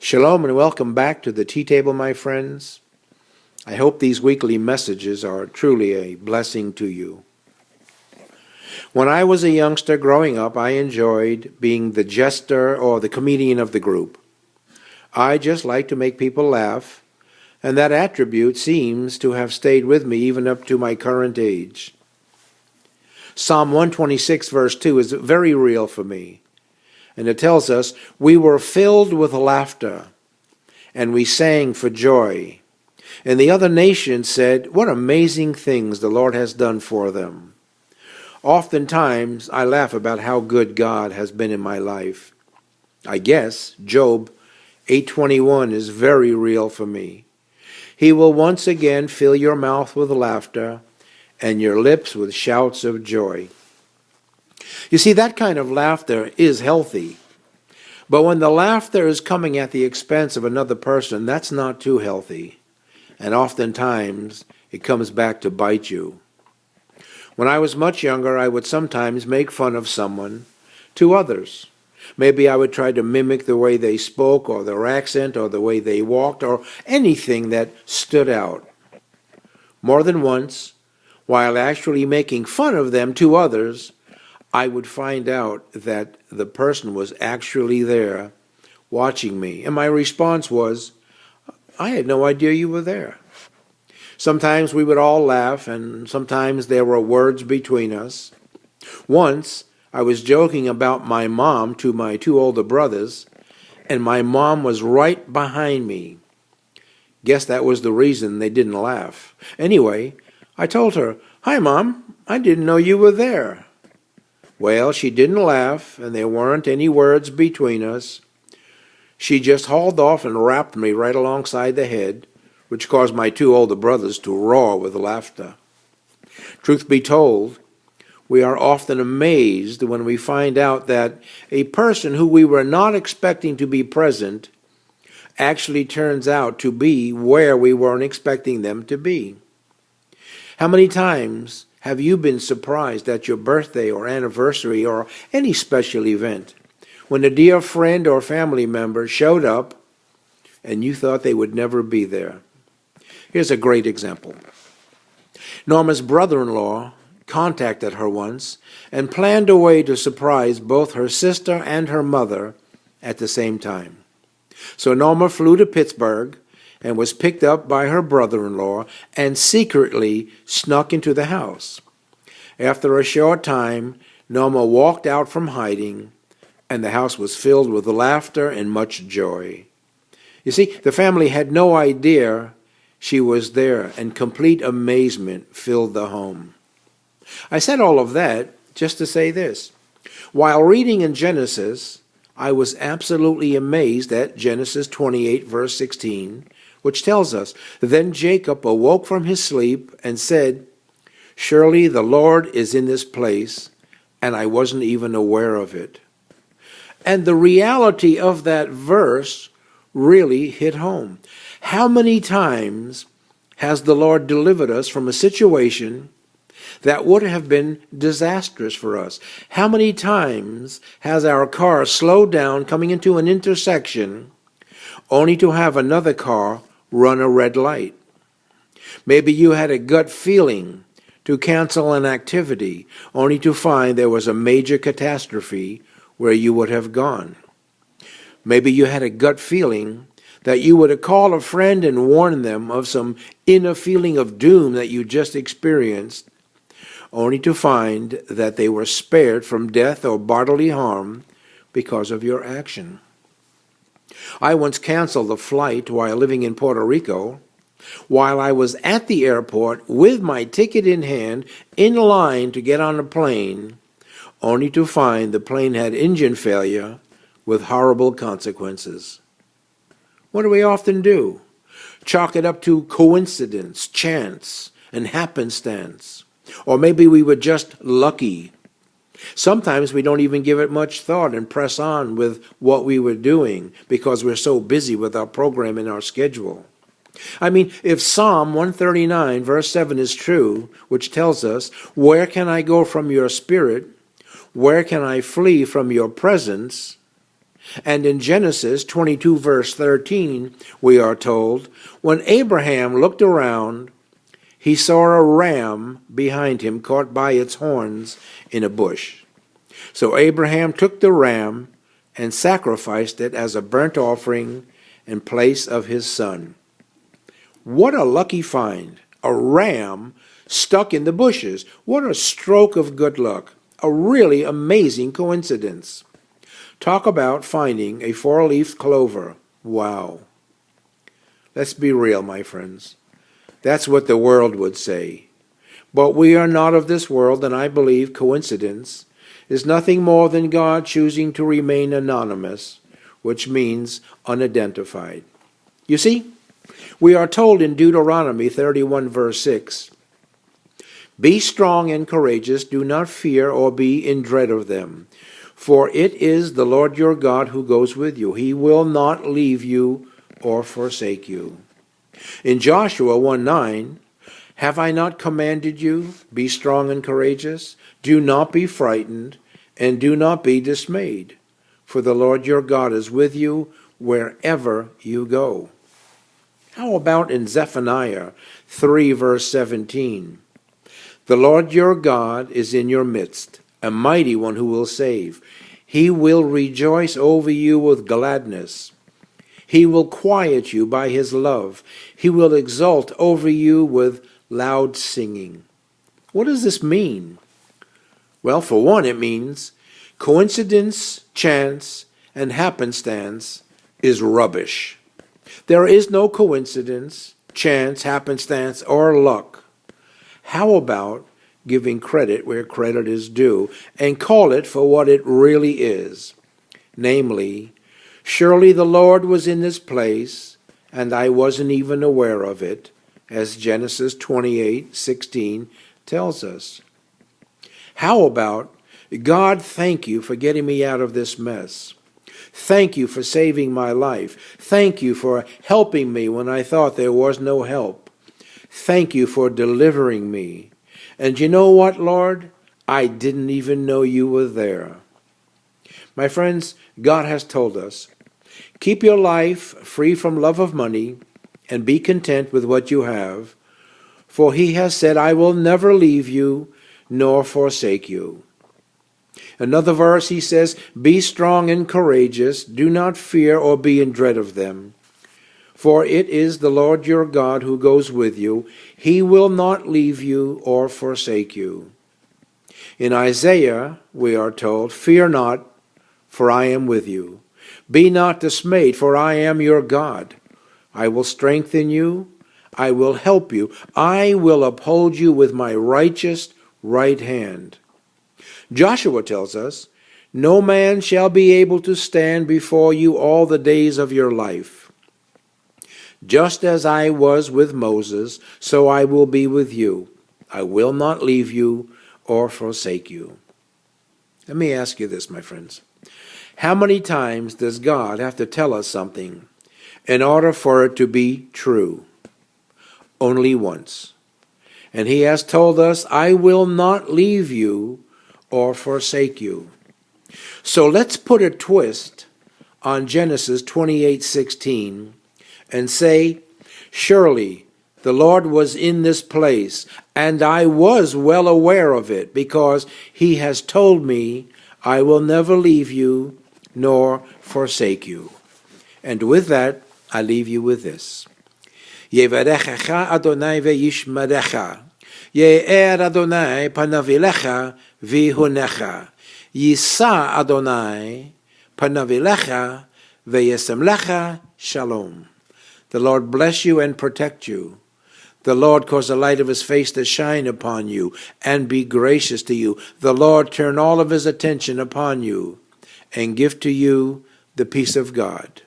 Shalom and welcome back to the tea table, my friends. I hope these weekly messages are truly a blessing to you. When I was a youngster growing up, I enjoyed being the jester or the comedian of the group. I just like to make people laugh, and that attribute seems to have stayed with me even up to my current age. Psalm 126 verse 2 is very real for me. And it tells us, we were filled with laughter, and we sang for joy. And the other nations said, what amazing things the Lord has done for them. Oftentimes, I laugh about how good God has been in my life. I guess Job 8:21 is very real for me. He will once again fill your mouth with laughter and your lips with shouts of joy. You see, that kind of laughter is healthy. But when the laughter is coming at the expense of another person, that's not too healthy. And oftentimes, it comes back to bite you. When I was much younger, I would sometimes make fun of someone to others. Maybe I would try to mimic the way they spoke, or their accent, or the way they walked, or anything that stood out. More than once, while actually making fun of them to others, I would find out that the person was actually there watching me. And my response was, I had no idea you were there. Sometimes we would all laugh, and sometimes there were words between us. Once, I was joking about my mom to my two older brothers, and my mom was right behind me. Guess that was the reason they didn't laugh. Anyway, I told her, Hi, Mom, I didn't know you were there. Well, she didn't laugh, and there weren't any words between us. She just hauled off and rapped me right alongside the head, which caused my two older brothers to roar with laughter. Truth be told, we are often amazed when we find out that a person who we were not expecting to be present actually turns out to be where we weren't expecting them to be. How many times have you been surprised at your birthday or anniversary or any special event when a dear friend or family member showed up and you thought they would never be there? Here's a great example. Norma's brother-in-law contacted her once and planned a way to surprise both her sister and her mother at the same time. So Norma flew to Pittsburgh and was picked up by her brother-in-law and secretly snuck into the house. After a short time, Norma walked out from hiding, and the house was filled with laughter and much joy. You see, the family had no idea she was there, and complete amazement filled the home. I said all of that just to say this. While reading in Genesis, I was absolutely amazed at Genesis 28, verse 16, which tells us, Then Jacob awoke from his sleep and said, Surely the Lord is in this place, and I wasn't even aware of it. And the reality of that verse really hit home. How many times has the Lord delivered us from a situation that would have been disastrous for us? How many times has our car slowed down coming into an intersection only to have another car run a red light? Maybe you had a gut feeling to cancel an activity only to find there was a major catastrophe where you would have gone. Maybe you had a gut feeling that you would have called a friend and warned them of some inner feeling of doom that you just experienced, only to find that they were spared from death or bodily harm because of your action. I once canceled a flight while living in Puerto Rico, while I was at the airport with my ticket in hand, in line to get on a plane, only to find the plane had engine failure with horrible consequences. What do we often do? Chalk it up to coincidence, chance, and happenstance. Or maybe we were just lucky. Sometimes we don't even give it much thought and press on with what we were doing because we're so busy with our program and our schedule. I mean, if Psalm 139 verse 7 is true, which tells us, Where can I go from your spirit? Where can I flee from your presence? And in Genesis 22 verse 13, we are told, when Abraham looked around, he saw a ram behind him caught by its horns in a bush. So Abraham took the ram and sacrificed it as a burnt offering in place of his son. What a lucky find! A ram stuck in the bushes. What a stroke of good luck. A really amazing coincidence. Talk about finding a four-leaf clover. Wow. Let's be real, my friends. That's what the world would say. But we are not of this world, and I believe coincidence is nothing more than God choosing to remain anonymous, which means unidentified. You see, we are told in Deuteronomy 31 verse 6, be strong and courageous, do not fear or be in dread of them. For it is the Lord your God who goes with you. He will not leave you or forsake you. In Joshua 1:9, have I not commanded you? Be strong and courageous. Do not be frightened, and do not be dismayed. For the Lord your God is with you wherever you go. How about in Zephaniah 3 verse 17? The Lord your God is in your midst, a mighty one who will save. He will rejoice over you with gladness. He will quiet you by his love. He will exult over you with loud singing. What does this mean? Well, for one, it means coincidence, chance, and happenstance is rubbish. There is no coincidence, chance, happenstance, or luck. How about giving credit where credit is due and call it for what it really is? Namely, surely the Lord was in this place, and I wasn't even aware of it, as Genesis 28:16 tells us. How about, God, thank you for getting me out of this mess. Thank you for saving my life. Thank you for helping me when I thought there was no help. Thank you for delivering me. And you know what, Lord? I didn't even know you were there. My friends, God has told us, keep your life free from love of money and be content with what you have, for he has said, I will never leave you nor forsake you. Another verse, he says, be strong and courageous, do not fear or be in dread of them. For it is the Lord your God who goes with you. He will not leave you or forsake you. In Isaiah, we are told, fear not, for I am with you. Be not dismayed, for I am your God. I will strengthen you. I will help you. I will uphold you with my righteous right hand. Joshua tells us, no man shall be able to stand before you all the days of your life. Just as I was with Moses, so I will be with you. I will not leave you or forsake you. Let me ask you this, my friends. How many times does God have to tell us something in order for it to be true? Only once. And he has told us, I will not leave you or forsake you. So let's put a twist on Genesis 28:16 and say, surely the Lord was in this place, and I was well aware of it, because he has told me, I will never leave you nor forsake you. And with that, I leave you with this. Yevarechecha Adonai ve'yishmerecha. Ye'er Adonai panav elecha v'yihunecha. Yisa Adonai panav elecha ve'yesemlecha shalom. The Lord bless you and protect you. The Lord cause the light of his face to shine upon you and be gracious to you. The Lord turn all of his attention upon you and give to you the peace of God.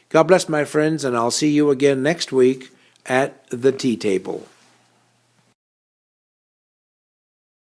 God bless, my friends, and I'll see you again next week at the tea table.